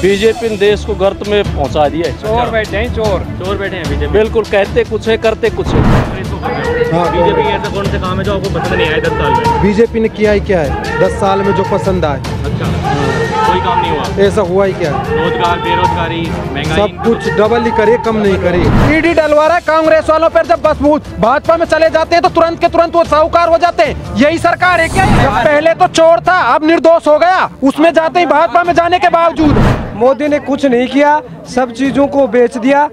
BJP ने देश को गर्त में पहुंचा दिया है। चोर बैठे हैं, चोर बैठे हैं बीजेपी। बिल्कुल, कहते कुछ है करते कुछ है। बीजेपी के ऐसा कौन से काम है जो आपको पसंद नहीं आया 10 साल में? बीजेपी ने किया ही क्या है 10 साल में जो पसंद आए? अच्छा, कोई काम नहीं हुआ? ऐसा हुआ ही क्या है? रोजगार, बेरोजगारी, महंगाई, सब कुछ डबल ही करे, कम नहीं करे। ईडी डलवा रहा है कांग्रेस वालों पर। जब बस भाजपा में चले जाते हैं तो तुरंत के तुरंत वो साहूकार हो जाते हैं। यही सरकार है क्या? पहले तो चोर था, अब निर्दोष हो गया, उसमें जाते ही भाजपा में जाने के बावजूद। मोदी ने कुछ नहीं किया, सब चीजों को बेच दिया,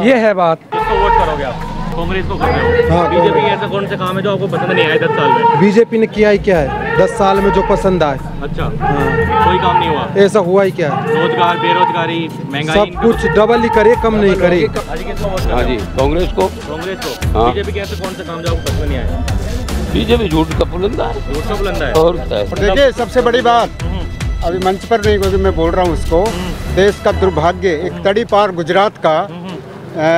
ये है बात। किसको वोट करोगे आप? कांग्रेस को कर रहे हो? हाँ, बीजेपी के ऐसा कौन से काम है जो आपको पसंद नहीं आया 10 साल में? बीजेपी ने किया ही क्या है 10 साल में जो पसंद आए? अच्छा, कोई काम नहीं हुआ? ऐसा हुआ ही क्या है? रोजगार, बेरोजगारी, महंगाई, सब कुछ डबल ही करे, कम नहीं करे। हाँ जी, कांग्रेस को। बीजेपी के ऐसे कौन से काम जो आपको पसंद नहीं आया? बीजेपी झूठ का पुलंदा है। झूठ का बुलंदा है। और देखिए, सबसे बड़ी बात अभी मंच पर नहीं, क्योंकि मैं बोल रहा हूँ उसको, देश का दुर्भाग्य एक तड़ी पार गुजरात का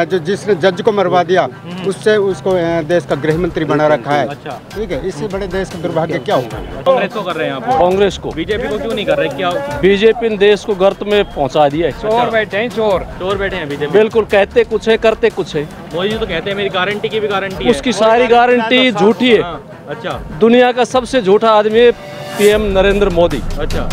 जो जिसने जज को मरवा दिया, उससे उसको देश का गृह मंत्री बना रखा है। अच्छा, ठीक है, इससे बड़े देश का दुर्भाग्य क्या होगा? कांग्रेस को कर रहे हैं आप? कांग्रेस को। बीजेपी को क्यों नहीं कर रहे? क्या बीजेपी ने देश को गर्त में पहुंचा दिया है। चोर बैठे हैं, चोर बैठे हैं बीजेपी। बिल्कुल, कहते कुछ है करते कुछ है। मोदी जी तो कहते हैं मेरी गारंटी की भी गारंटी है। उसकी सारी गारंटी झूठी है। अच्छा, दुनिया का सबसे झूठा आदमी है पीएम नरेंद्र मोदी। अच्छा,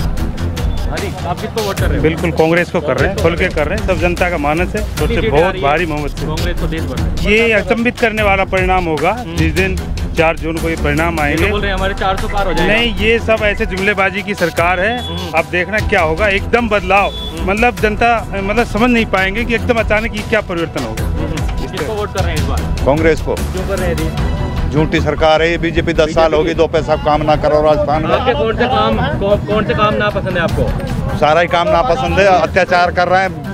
आप किसको वोट कर रहे हो? बिल्कुल कांग्रेस को कर रहे हैं, खुल के कर रहे हैं। सब जनता का मानस है, तो बहुत भारी मोहब्बत से कांग्रेस को देश भर। ये अचंभित करने वाला परिणाम होगा जिस दिन 4 जून को ये परिणाम आएंगे। बोल रहे हैं हमारे 400 पार हो जाएगा। नहीं, ये सब ऐसे जुमलेबाजी की सरकार है। अब देखना क्या होगा, एकदम बदलाव। मतलब जनता समझ नहीं पाएंगे कि एकदम अचानक ये क्या परिवर्तन होगा। किसको वोट कर रहे हैं इस बार? कांग्रेस को। क्यों कर रहे हैं? झूठी सरकार है ये। बीजेपी 10 साल होगी, 2 पैसा काम ना करो राजस्थान में। आपके कौन से काम ना पसंद है आपको? सारा ही काम नापसंद है, अत्याचार कर रहे हैं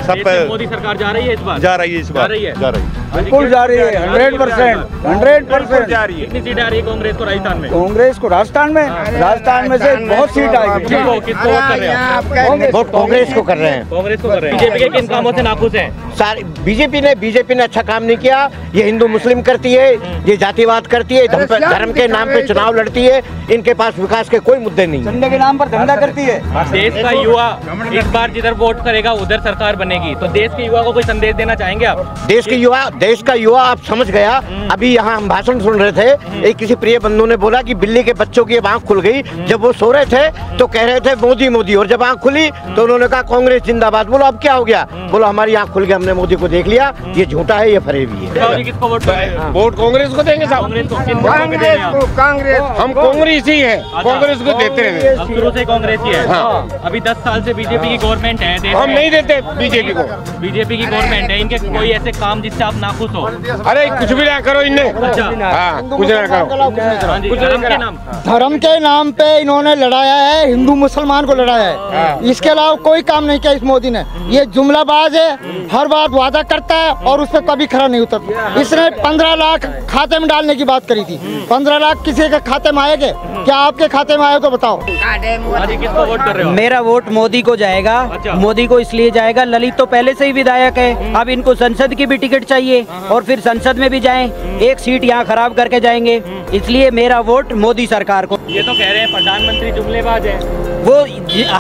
सब पे। मोदी सरकार जा रही है इस बार? जा रही है इस बार, जा रही है। बिल्कुल जा रही है, 100% जा रही है। कितनी सीट आ रही है कांग्रेस को राजस्थान में? कांग्रेस को राजस्थान में से बहुत सीट आएगी। किसको वोट कर रहे हैं? वोट कांग्रेस को कर रहे हैं। कांग्रेस को कर रहे हैं। बीजेपी के किन कामों से नाखुश हैं? सारे बीजेपी ने अच्छा काम नहीं किया। ये हिंदू मुस्लिम करती है, ये जातिवाद करती है, धर्म के नाम पे चुनाव लड़ती है। इनके पास विकास के कोई मुद्दे नहीं। झंडे के नाम पर धंधा करती है। देश का युवा इस बार जिधर वोट करेगा उधर सरकार बनेगी, तो देश के युवा को कोई संदेश देना चाहेंगे आप? देश का युवा आप समझ गया। अभी यहाँ हम भाषण सुन रहे थे, एक किसी प्रिय बंधु ने बोला कि बिल्ली के बच्चों की आंख खुल गई। जब वो सो रहे थे तो कह रहे थे मोदी मोदी, और जब आंख खुली तो उन्होंने कहा कांग्रेस जिंदाबाद। बोलो अब क्या हो गया? बोलो हमारी आंख खुल गया, हमने मोदी को देख लिया, ये झूठा है, ये फरेबी है। किसको वोट करेंगे? वोट कांग्रेस को देंगे साहब। कांग्रेस को। किन वोटों पे देंगे आप? कांग्रेस हम कांग्रेस ही है, कांग्रेस को देते हैं। अब शुरू से कांग्रेस ही है। अभी 10 साल से बीजेपी की गवर्नमेंट है देश हम में। नहीं देते बीजेपी को। बीजेपी की गवर्नमेंट है, इनके कोई ऐसे काम जिससे आप नाखुश हो? अरे कुछ भी ना करो इन्हें। अच्छा, कुछ ना करो। हाँ जी, धर्म के नाम? धर्म के नाम पे इन्होंने लड़ाया है, हिंदू मुसलमान को लड़ाया है। इसके अलावा कोई काम नहीं किया इस मोदी ने। ये जुमलाबाज है, हर बात वादा करता है और उस पर कभी खरा नहीं उतरता। इसने 15 लाख खाते में डालने की बात करी थी। 15 लाख किसी के खाते में आएंगे? क्या आपके खाते में आए तो बताओ। हाँ जी, किसको वोट कर रहे हो? मेरा वोट मोदी को जाएगा। अच्छा। मोदी को इसलिए जाएगा, ललित तो पहले से ही विधायक है, अब इनको संसद की भी टिकट चाहिए और फिर संसद में भी जाएं, एक सीट यहाँ खराब करके जाएंगे, इसलिए मेरा वोट मोदी सरकार को। ये तो कह रहे हैं प्रधानमंत्री जुमलेबाज है। वो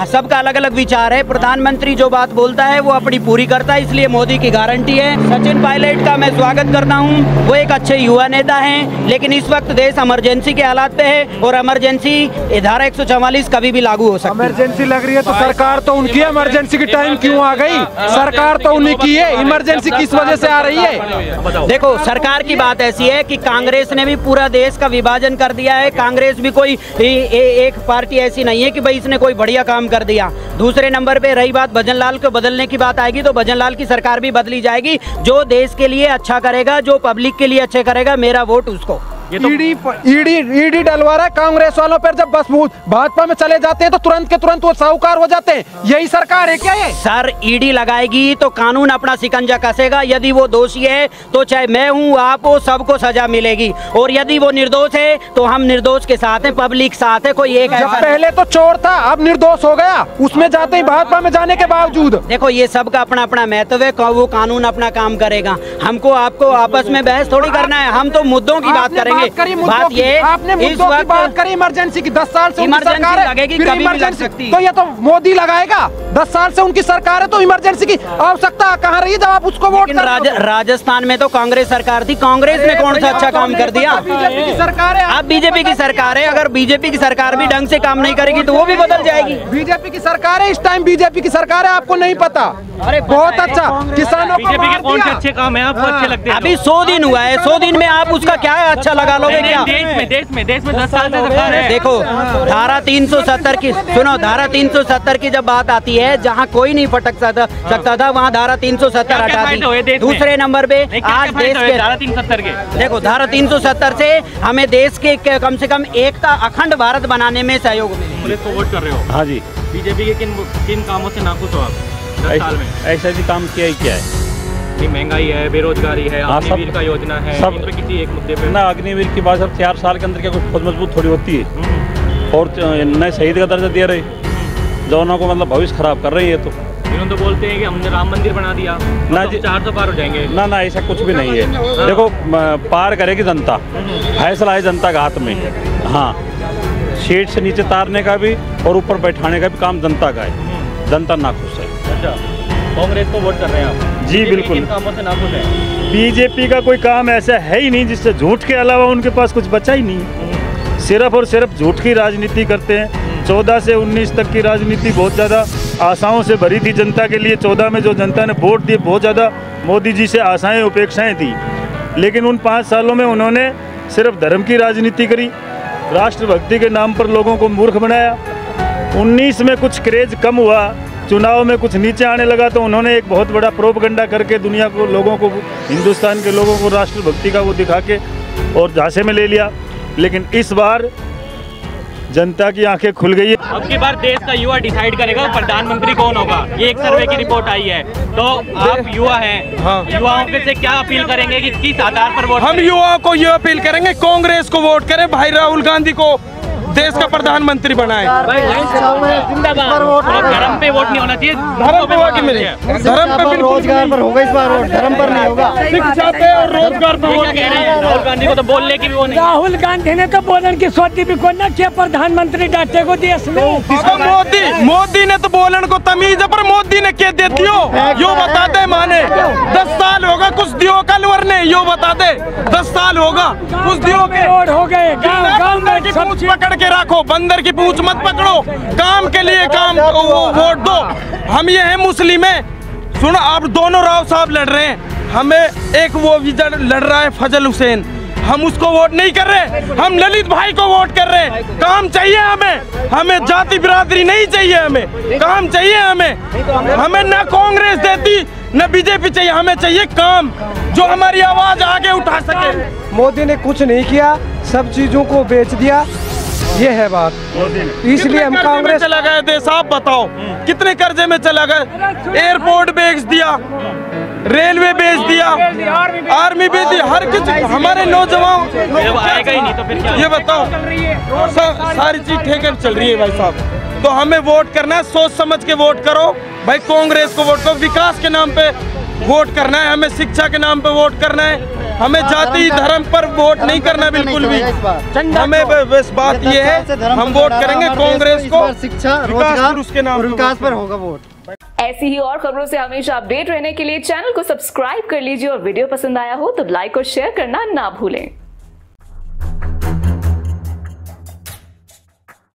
सबका अलग अलग विचार है। प्रधानमंत्री जो बात बोलता है वो अपनी पूरी करता है, इसलिए मोदी की गारंटी है। सचिन पायलट का मैं स्वागत करता हूँ, वो एक अच्छे युवा नेता हैं, लेकिन इस वक्त देश इमरजेंसी के हालात पे है और इमरजेंसी धारा 144 कभी भी लागू हो सकती है। इमरजेंसी लग रही है तो सरकार तो उनकी है, इमरजेंसी की टाइम क्यों आ गई? सरकार तो उन्हीं की है, इमरजेंसी किस वजह से आ रही है? देखो, सरकार की बात ऐसी है कि कांग्रेस ने भी पूरा देश का विभाजन कर दिया है। कांग्रेस भी कोई एक पार्टी ऐसी नहीं है कि भाई इसने कोई बढ़िया काम कर दिया। दूसरे नंबर पे रही बात भजन लाल को बदलने की बात आएगी तो भजन लाल की सरकार भी बदली जाएगी। जो देश के लिए अच्छा करेगा, जो पब्लिक के लिए अच्छे करेगा, मेरा वोट उसको। ईडी डलवा रहा है कांग्रेस वालों पर। जब बस भाजपा में चले जाते हैं तो तुरंत के तुरंत वो साहूकार हो जाते हैं। यही सरकार है क्या ये? सर, ईडी लगाएगी तो कानून अपना शिकंजा कसेगा। यदि वो दोषी है तो चाहे मैं हूँ, आप हो, सबको सजा मिलेगी, और यदि वो निर्दोष है तो हम निर्दोष के साथ हैं, पब्लिक साथ है। कोई एक जब पहले तो चोर था, अब निर्दोष हो गया, उसमें जाते ही भाजपा में जाने के बावजूद। देखो, ये सबका अपना अपना महत्व है, वो कानून अपना काम करेगा। हमको आपको आपस में बहस थोड़ी करना है, हम तो मुद्दों की बात करेंगे। बात ये आपने मुद्दों की बात करी, इमरजेंसी की 10 साल से उनकी सरकार है, लगेगी, फिर कभी भी लग इमरजेंसी सकती। तो ये तो मोदी लगाएगा। 10 साल से उनकी सरकार है तो इमरजेंसी की आवश्यकता कहाँ रही जब आप उसको वोट राजस्थान में तो कांग्रेस सरकार थी, कांग्रेस ने कौन सा अच्छा काम कर दिया? बीजेपी की सरकार है। अब बीजेपी की सरकार है, अगर बीजेपी की सरकार भी ढंग से काम नहीं करेगी तो वो भी बदल जाएगी। बीजेपी की सरकार है, इस टाइम बीजेपी की सरकार है, आपको नहीं पता? अरे बहुत अच्छा, किसानों को बीजेपी के कौन से अच्छे काम है आपको अच्छे लगते हैं? अभी 100 दिन हुआ है, 100 दिन में आप उसका क्या अच्छा लगा लोगे क्या? देश में 10 साल से सरकार है। देखो धारा 370 की सुनो, धारा 370 की जब बात आती है, जहाँ कोई नहीं फटक सकता था वहाँ धारा 370 हटा दी। दूसरे नंबर पे आज देश के धारा 370 के देखो धारा 370 से हमें देश के कम से कम एकता अखंड भारत बनाने में सहयोग मिले। पुलिस को वोट कर रहे हो? हाँ जी। बीजेपी के किन कामों से नाखुश हो आप 10 साल में? ऐसा भी काम किया ही क्या है? महंगाई है, बेरोजगारी है, अग्निवीर का योजना है, सब इन पे किसी एक मुद्दे पे ना अग्निवीर की बात सब 4 साल के अंदर क्या कुछ फौज मजबूत थोड़ी होती है। और नए शहीद का दर्जा दे रहे, जवानों को मतलब भविष्य खराब कर रही है। तो इन्होंने तो बोलते हैं कि हमने राम मंदिर बना दिया ना तो 400 पार हो जाएंगे। ना ऐसा कुछ भी नहीं है। देखो पार करेगी जनता, फैसला है जनता के हाथ में। हाँ, सीट से नीचे तारने का भी और ऊपर बैठाने का भी काम जनता का है। जनता नाखुश है। अच्छा, कांग्रेस को वोट कर रहे हैं आप? जी बिल्कुल। किन कामों से नाखुश है? बीजेपी का कोई काम ऐसा है ही नहीं जिससे झूठ के अलावा उनके पास कुछ बचा ही नहीं। सिर्फ और सिर्फ झूठ की राजनीति करते हैं। 14 से 19 तक की राजनीति बहुत ज़्यादा आशाओं से भरी थी जनता के लिए। 14 में जो जनता ने वोट दिए, बहुत ज़्यादा मोदी जी से आशाएं उपेक्षाएं थी। लेकिन उन 5 सालों में उन्होंने सिर्फ धर्म की राजनीति करी, राष्ट्रभक्ति के नाम पर लोगों को मूर्ख बनाया। 19 में कुछ क्रेज कम हुआ, चुनाव में कुछ नीचे आने लगा, तो उन्होंने एक बहुत बड़ा प्रोपगंडा करके दुनिया को, लोगों को, हिंदुस्तान के लोगों को राष्ट्रभक्ति का वो दिखा के और झांसे में ले लिया। लेकिन इस बार जनता की आंखें खुल गई है। अब की बार देश का युवा डिसाइड करेगा प्रधानमंत्री कौन होगा। ये एक सर्वे की रिपोर्ट आई है, तो आप युवा हैं। हाँ। युवाओं से क्या अपील करेंगे कि किस आधार पर वोट? हम युवाओं को ये अपील करेंगे, कांग्रेस को वोट करें, भाई राहुल गांधी को देश का प्रधानमंत्री बनाए। धर्म पे वोट नहीं होना चाहिए। धर्म पे वोट मिले, धर्म पे रोजगार पर होगा इस बार वोट, धर्म पर नहीं होगा। शिक्षा पे और रोजगार पे वोट। राहुल गांधी को तो बोलने की भी वो नहीं। राहुल गांधी ने तो बोलन की सोची भी को ना किया प्रधानमंत्री डाटे को देश में। मोदी ने तो बोलन को तमीज है, पर मोदी ने क्या दे दियो यो बता दे। माने 10 साल होगा कुछ दियो कलवर ने, यो बता दे 10 साल होगा कुछ दियो के रोड हो गए, गाँव में पूंछ पकड़ के रखो, बंदर की पूंछ मत पकड़ो। काम के लिए काम वोट दो। हम ये हैं मुस्लिम है। सुनो, आप दोनों राव साहब लड़ रहे हैं, हमें एक वो विजय लड़ रहा है फजल हुसैन, हम उसको वोट नहीं कर रहे, हम ललित भाई को वोट कर रहे हैं। काम चाहिए हमें जाति बिरादरी नहीं चाहिए, हमें काम चाहिए। हमें ना कांग्रेस देती न बीजेपी चाहिए, हमें चाहिए काम जो हमारी आवाज आगे उठा सके। मोदी ने कुछ नहीं किया, सब चीजों को बेच दिया, ये है बात। इसलिए हम कांग्रेस चला गए देश, आप बताओ कितने कर्जे में चला गए। एयरपोर्ट बेच दिया, रेलवे बेच दिया, आर्मी बेच दिया, हर कुछ। हमारे नौजवान आएगा ही नहीं तो फिर क्या? ये बताओ, सारी चीज ठेके चल रही है भाई साहब। तो हमें वोट करना है, सोच समझ के वोट करो भाई। कांग्रेस को वोट करो, विकास के नाम पे वोट करना है, हमें शिक्षा के नाम पे वोट करना है, हमें जाति धर्म पर वोट नहीं करना बिल्कुल भी। हमें बस बात ये है, हम वोट करेंगे कांग्रेस को, शिक्षा, रोजगार, उसके नाम विकास पर होगा वोट। ऐसी ही और खबरों से हमेशा अपडेट रहने के लिए चैनल को सब्सक्राइब कर लीजिए और वीडियो पसंद आया हो तो लाइक और शेयर करना ना भूलें।